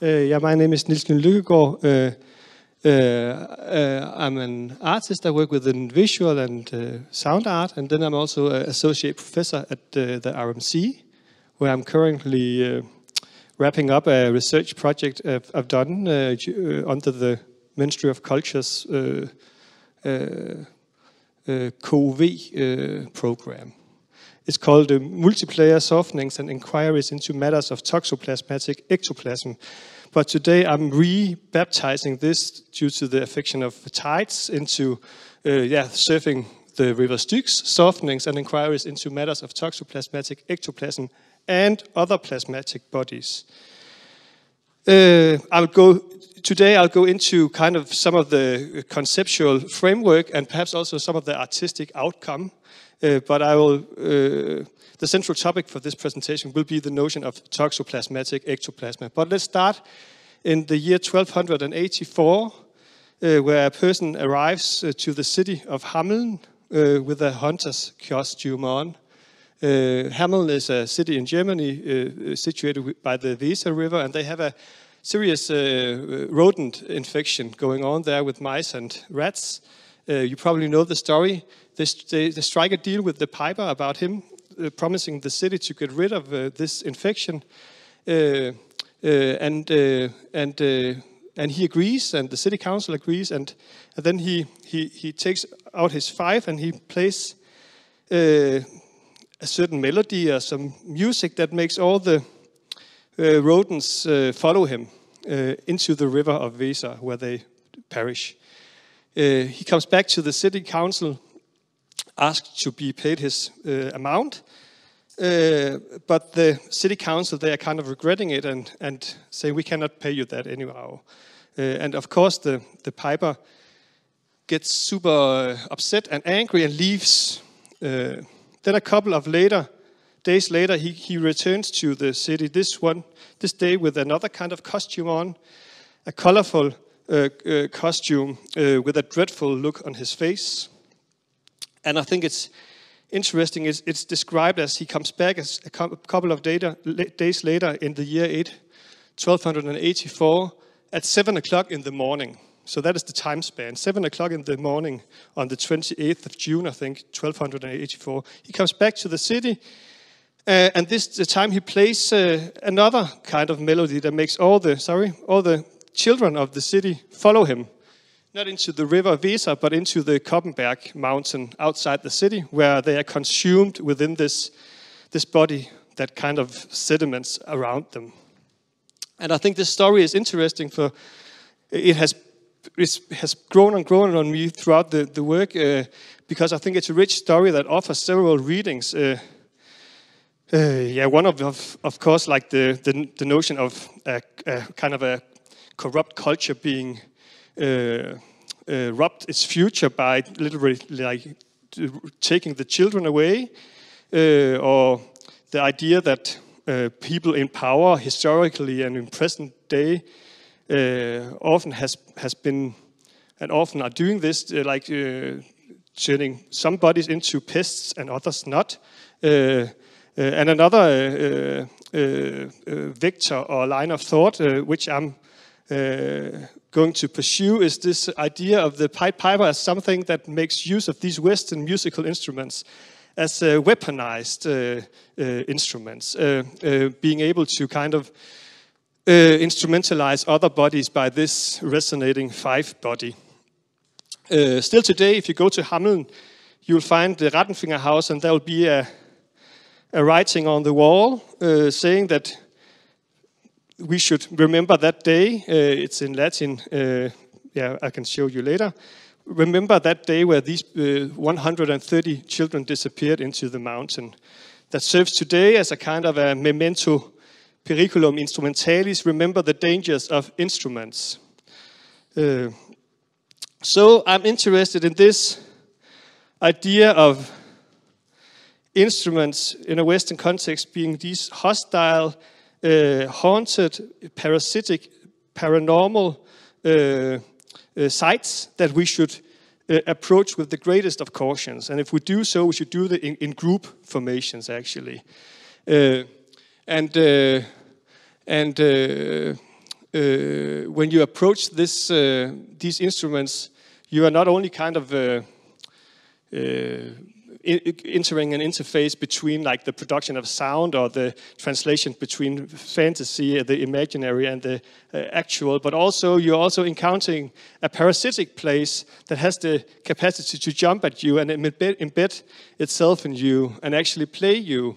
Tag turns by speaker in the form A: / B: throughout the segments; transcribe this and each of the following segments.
A: My name is Niels Lykkegaard. I'm an artist. I work within visual and sound art, and then I'm also an associate professor at the RMC, where I'm currently wrapping up a research project I've done under the Ministry of Culture's COV program. It's called Multiplayer Softenings and Inquiries into Matters of Toxoplasmatic Ectoplasm. But today I'm re-baptizing this due to the affection of tides into surfing the River Styx, Softenings and Inquiries into Matters of Toxoplasmatic Ectoplasm and other plasmatic bodies. Today I'll go into kind of some of the conceptual framework and perhaps also some of the artistic outcome. But the central topic for this presentation will be the notion of toxoplasmatic ectoplasm. But let's start in the year 1284, where a person arrives to the city of Hameln with a hunter's costume on. Hameln is a city in Germany situated by the Weser River, and they have a serious rodent infection going on there with mice and rats. You probably know the story. They strike a deal with the piper about him promising the city to get rid of this infection, and he agrees, and the city council agrees, and then he takes out his fife and he plays a certain melody or some music that makes all the rodents follow him into the river of Weser, where they perish. He comes back to the city council, asked to be paid his amount, but the city council, they are kind of regretting it and say, we cannot pay you that anyhow. And of course the piper gets super upset and angry and leaves. Then a couple of days later, he returns to the city, this day with another kind of costume on, a colorful costume with a dreadful look on his face. And I think it's interesting, it's described as he comes back as a couple of days later in the year 1284 at 7 o'clock in the morning. So that is the time span, 7 o'clock in the morning on the 28th of June, I think, 1284. He comes back to the city, and the time he plays another kind of melody that makes all the children of the city follow him. Not into the river Weser, but into the Koppenberg mountain outside the city, where they are consumed within this body that kind of sediments around them. And I think this story is interesting, for it has grown and grown on me throughout the work, because I think it's a rich story that offers several readings. One of course, like the notion of kind of a corrupt culture being robbed its future by literally like taking the children away, or the idea that people in power historically and in present day often has been and often are doing this, turning some bodies into pests and others not. And another vector or line of thought which I'm going to pursue is this idea of the Pied Piper as something that makes use of these Western musical instruments as weaponized instruments, being able to kind of instrumentalize other bodies by this resonating fife body. Still today, if you go to Hameln, you'll find the Rattenfinger House, and there will be a writing on the wall saying that we should remember that day. It's in Latin. I can show you later. Remember that day where these 130 children disappeared into the mountain. That serves today as a kind of a memento periculum instrumentalis. Remember the dangers of instruments. So I'm interested in this idea of instruments in a Western context being these hostile, haunted, parasitic, paranormal sites that we should approach with the greatest of cautions. And if we do so, we should do it in group formations, when you approach these instruments, you are not only kind of entering an interface between like the production of sound or the translation between fantasy, the imaginary, and the actual, but also you're also encountering a parasitic place that has the capacity to jump at you and embed itself in you and actually play you.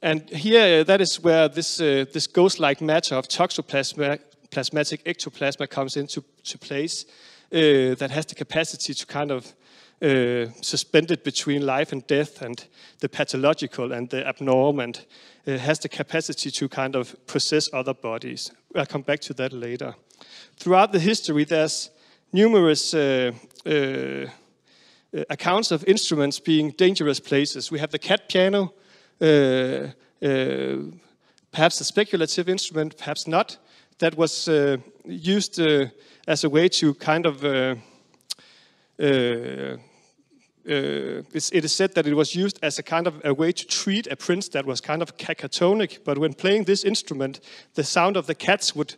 A: And here, that is where this ghost-like matter of toxoplasmatic ectoplasma comes into place, that has the capacity to kind of suspended between life and death and the pathological and the abnormal, and has the capacity to kind of possess other bodies. I'll come back to that later. Throughout the history, there's numerous accounts of instruments being dangerous places. We have the cat piano, perhaps a speculative instrument, perhaps not, that was used as a way to kind of it is said that it was used as a kind of a way to treat a prince that was kind of catatonic. But when playing this instrument, the sound of the cats would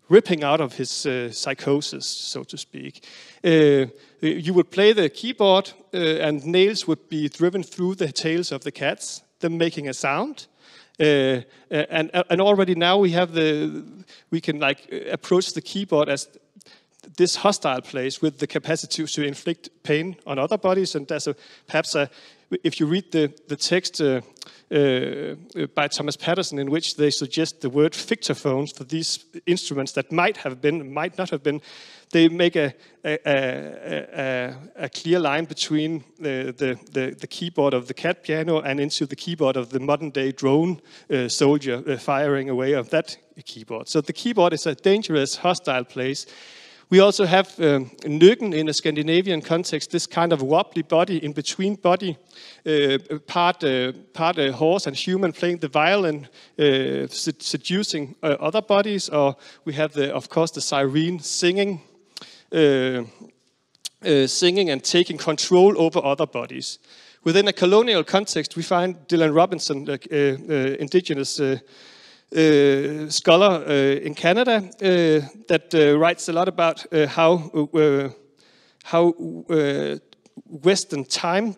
A: ripping out of his psychosis, so to speak. You would play the keyboard, and nails would be driven through the tails of the cats, them making a sound. And already now we can like approach the keyboard as this hostile place with the capacity to inflict pain on other bodies. And there's if you read the text by Thomas Patterson, in which they suggest the word fictophones for these instruments that might not have been, they make a clear line between the keyboard of the cat piano and into the keyboard of the modern day drone soldier firing away of that keyboard. So the keyboard is a dangerous, hostile place. We also have Nøkken in a Scandinavian context, this kind of wobbly body, in between body, part horse and human, playing the violin, seducing other bodies. Or we have, of course, the siren singing, singing and taking control over other bodies. Within a colonial context, we find Dylan Robinson, indigenous scholar in Canada, that writes a lot about how Western time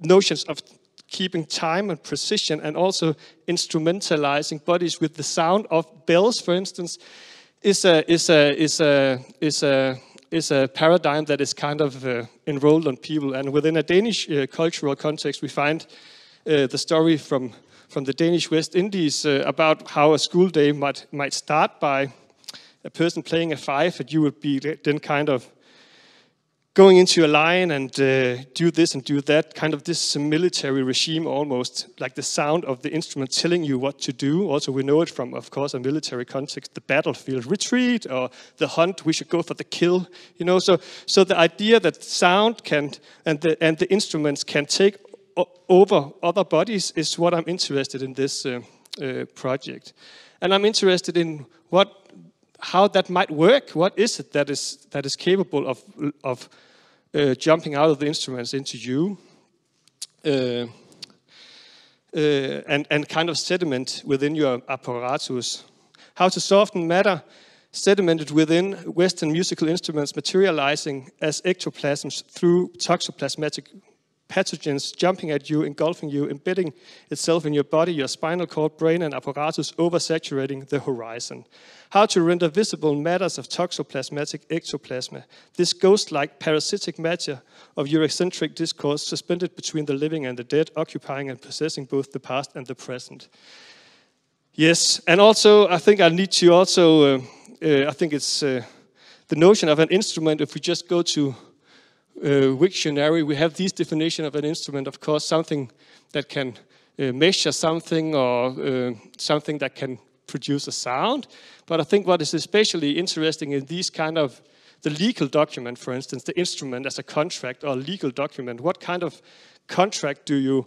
A: notions of keeping time and precision, and also instrumentalizing bodies with the sound of bells, for instance, is a paradigm that is kind of enrolled on people. And within a Danish cultural context, we find the story from the Danish West Indies about how a school day might start by a person playing a fife, and you would be then kind of going into a line and do this and do that, kind of this military regime almost, like the sound of the instrument telling you what to do. Also, we know it from, of course, a military context, the battlefield, retreat, or the hunt, we should go for the kill. You know, so the idea that sound can and the instruments can take over other bodies is what I'm interested in this project. And I'm interested in how that might work. What is it that is capable of jumping out of the instruments into you, and kind of sediment within your apparatus? How to soften matter sedimented within Western musical instruments, materializing as ectoplasms through toxoplasmatic pathogens jumping at you, engulfing you, embedding itself in your body, your spinal cord, brain, and apparatus, oversaturating the horizon. How to render visible matters of toxoplasmatic ectoplasma, this ghost-like parasitic matter of Eurocentric discourse suspended between the living and the dead, occupying and possessing both the past and the present. Yes, and also I think I need to also, I think it's the notion of an instrument. If we just go to Wiktionary, we have this definition of an instrument, of course, something that can measure something, or something that can produce a sound. But I think what is especially interesting in these kind of, the legal document, for instance, the instrument as a contract or a legal document, what kind of contract do you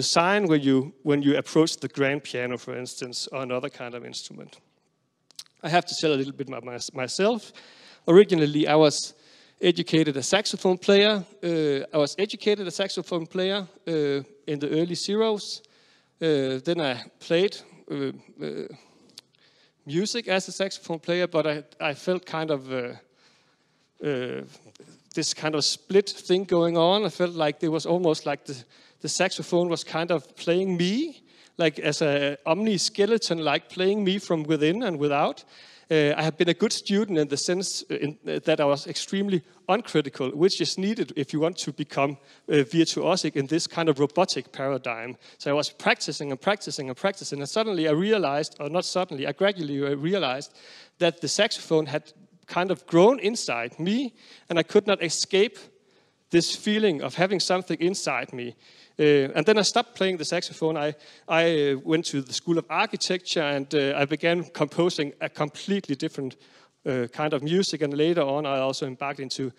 A: sign when you approach the grand piano, for instance, or another kind of instrument? I have to tell a little bit about myself. Originally, I was educated a saxophone player. In the early zeros. Then I played music as a saxophone player, but I felt kind of this kind of split thing going on. I felt like there was almost like the saxophone was kind of playing me, like as a omni-skeleton, like playing me from within and without. I have been a good student in the sense that I was extremely uncritical, which is needed if you want to become virtuosic in this kind of robotic paradigm. So I was practicing and practicing and practicing, and suddenly I realized, or not suddenly, I gradually realized that the saxophone had kind of grown inside me, and I could not escape this feeling of having something inside me. And then I stopped playing the saxophone. I went to the School of Architecture, and I began composing a completely different kind of music. And later on, I also embarked into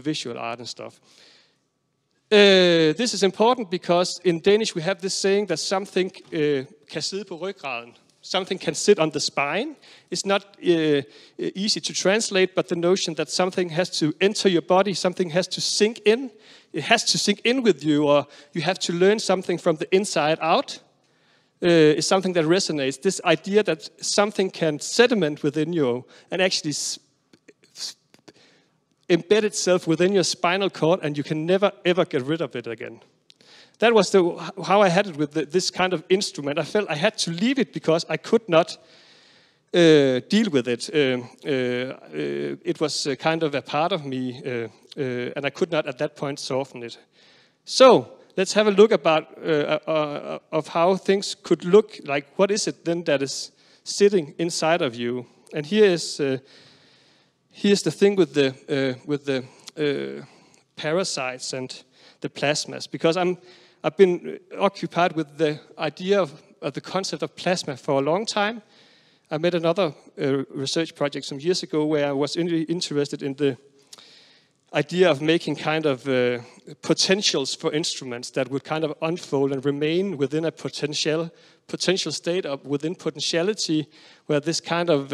A: visual art and stuff. This is important because in Danish we have this saying that something kan sidde på ryggraden. Something can sit on the spine. It's not easy to translate, but the notion that something has to enter your body, something has to sink in. It has to sink in with you, or you have to learn something from the inside out, is something that resonates. This idea that something can sediment within you and actually embed itself within your spinal cord, and you can never, ever get rid of it again. That was how I had it with this kind of instrument. I felt I had to leave it because I could not deal with it. It was kind of a part of me, and I could not at that point soften it. So let's have a look about of how things could look like. What is it then that is sitting inside of you? And here's the thing with the parasites and the plasmas, because I've been occupied with the idea of the concept of plasma for a long time. I made another research project some years ago where I was interested in the idea of making kind of potentials for instruments that would kind of unfold and remain within a potential state of within potentiality, where this kind of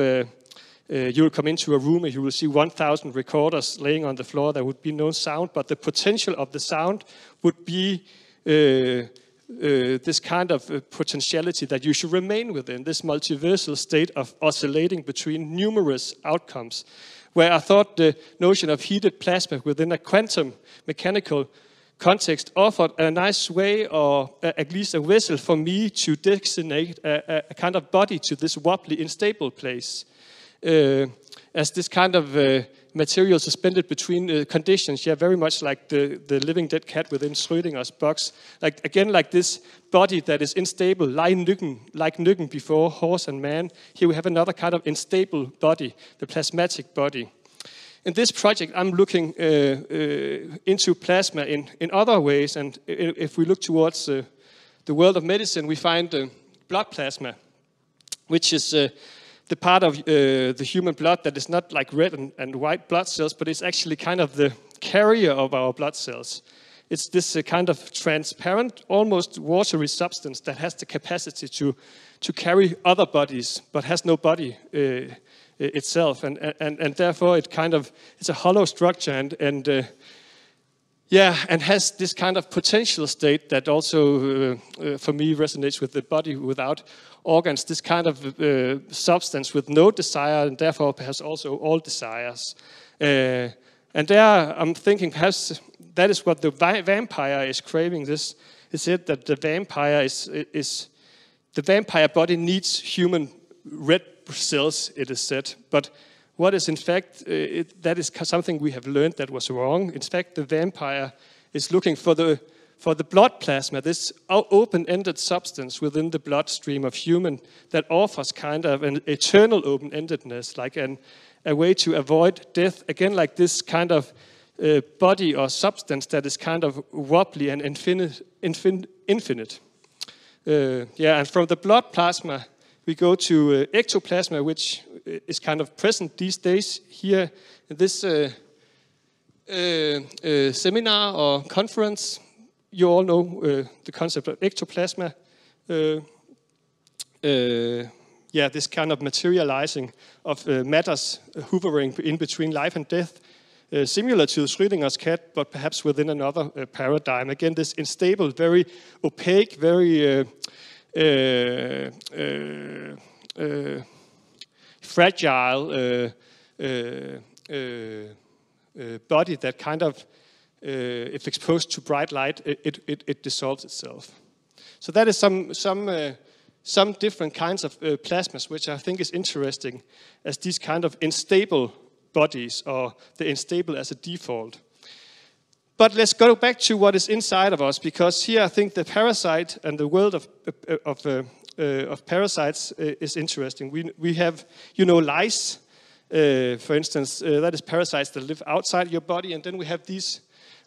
A: you will come into a room and you will see 1,000 recorders laying on the floor. There would be no sound, but the potential of the sound would be this kind of potentiality that you should remain within, this multiversal state of oscillating between numerous outcomes, where I thought the notion of heated plasma within a quantum mechanical context offered a nice way, or at least a vessel for me to designate a kind of body to this wobbly, unstable place. As this kind of material suspended between conditions, very much like the living dead cat within Schrödinger's box. Like this body that is unstable, like Nyggen before horse and man. Here we have another kind of unstable body, the plasmatic body. In this project, I'm looking into plasma in other ways, and if we look towards the world of medicine, we find blood plasma, which is the part of the human blood that is not like red and white blood cells, but it's actually kind of the carrier of our blood cells. It's this kind of transparent, almost watery substance that has the capacity to carry other bodies, but has no body itself, and therefore it's a hollow structure, and has this kind of potential state that also, for me, resonates with the body without organs, this kind of substance with no desire, and therefore has also all desires. And there I'm thinking perhaps that is what the vampire is craving. This is it, that the vampire the vampire body needs human red cells, it is said. But what is in fact, that is something we have learned that was wrong. In fact, the vampire is looking for the blood plasma, this open-ended substance within the bloodstream of human that offers kind of an eternal open-endedness, like a way to avoid death. Again, like this kind of body or substance that is kind of wobbly and infinite. And from the blood plasma, we go to ectoplasma, which is kind of present these days here in this seminar or conference. You all know the concept of ectoplasma. This kind of materializing of matters hovering in between life and death, similar to Schrödinger's cat, but perhaps within another paradigm. Again, this unstable, very opaque, very fragile body that kind of, if exposed to bright light, it dissolves itself. So that is some different kinds of plasmas, which I think is interesting as these kind of unstable bodies, or the unstable as a default. But let's go back to what is inside of us, because here I think the parasite and the world of parasites is interesting. We have, lice, for instance, that is parasites that live outside your body, and then we have these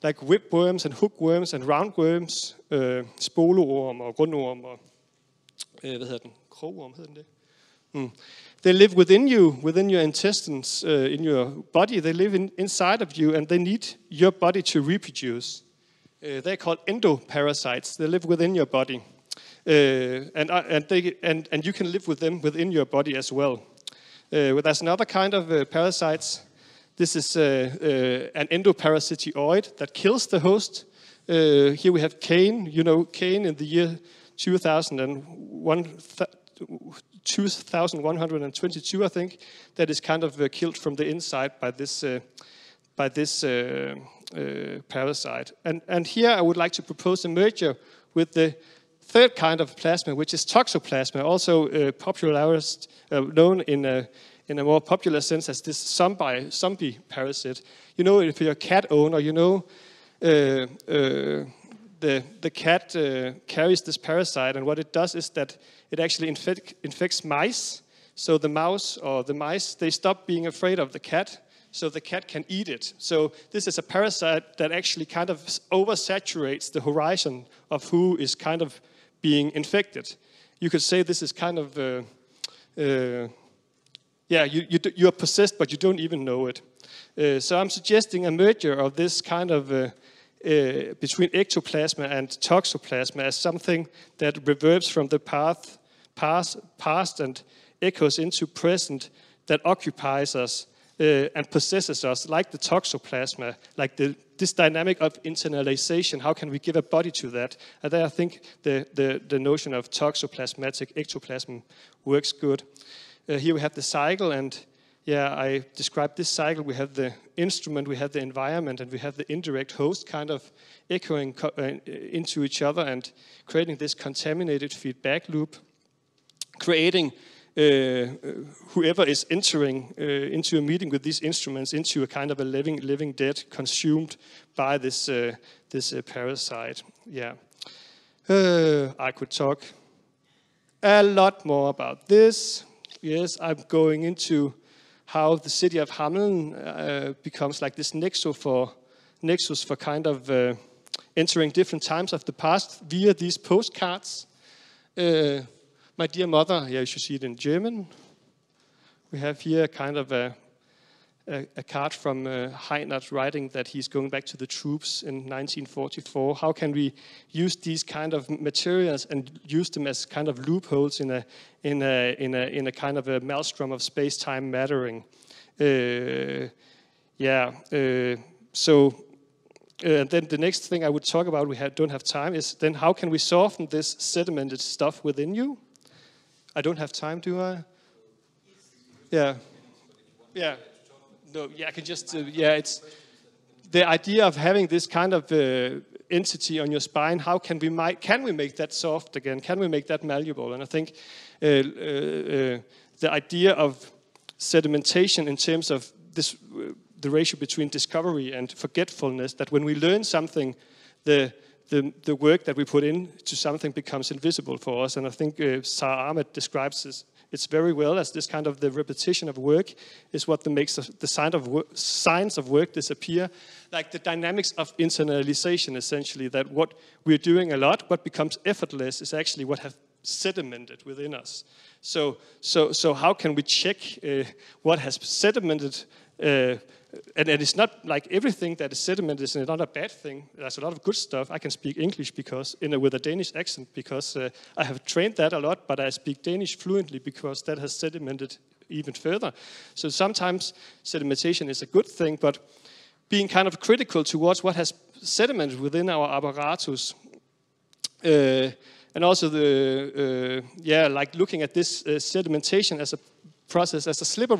A: like whipworms and hookworms and roundworms, spoloorm og rundorm og hvad hedder den? Krogorm hedder den det? They live within your intestines, in your body. They live inside of you, and they need your body to reproduce. They're called endoparasites. They live within your body, and you can live with them within your body as well. There's another kind of parasites. This is an endoparasitioid that kills the host. Here we have cane. Cane in the year 2122, I think, that is kind of killed from the inside by this parasite. And here I would like to propose a merger with the third kind of plasma, which is toxoplasma, also known in a more popular sense as this zombie parasite. If you're a cat owner, the cat carries this parasite, and what it does is that it actually infects mice. So the mouse or the mice, they stop being afraid of the cat, so the cat can eat it. So this is a parasite that actually kind of oversaturates the horizon of who is kind of being infected. You could say this is kind of, you are possessed, but you don't even know it. So I'm suggesting a merger of this kind of between ectoplasma and toxoplasma as something that reverbs from the past and echoes into present, that occupies us and possesses us, like the toxoplasma, like this dynamic of internalization. How can we give a body to that? And there I think the notion of toxoplasmatic ectoplasm works good. Here we have the cycle, and I described this cycle. We have the instrument, we have the environment, and we have the indirect host kind of echoing into each other and creating this contaminated feedback loop, creating whoever is entering into a meeting with these instruments into a kind of a living dead consumed by this parasite. I could talk a lot more about this. Yes, I'm going into how the city of Hameln becomes like this nexus for kind of entering different times of the past via these postcards. My dear mother, you should see it in German. We have here kind of a card from Heinert writing that he's going back to the troops in 1944. How can we use these kind of materials and use them as kind of loopholes in a kind of a maelstrom of space-time mattering? And then the next thing I would talk about, don't have time, is then how can we soften this sedimented stuff within you? I don't have time, do I? Yeah. No, I can just, it's the idea of having this kind of entity on your spine. How can we make that soft again? Can we make that malleable? And I think the idea of sedimentation in terms of this, the ratio between discovery and forgetfulness, that when we learn something, the work that we put into something becomes invisible for us. And I think Sara Ahmed describes this it's very well as this kind of the repetition of work is what makes the signs of work disappear. Like the dynamics of internalization, essentially, that what we're doing a lot, what becomes effortless is actually what have sedimented within us. So how can we check what has sedimented? And it's not like everything that is sedimented is not a bad thing. There's a lot of good stuff. I can speak English with a Danish accent because I have trained that a lot, but I speak Danish fluently because that has sedimented even further. So sometimes sedimentation is a good thing, but being kind of critical towards what has sedimented within our apparatus, and also like looking at this sedimentation as a process as a slippery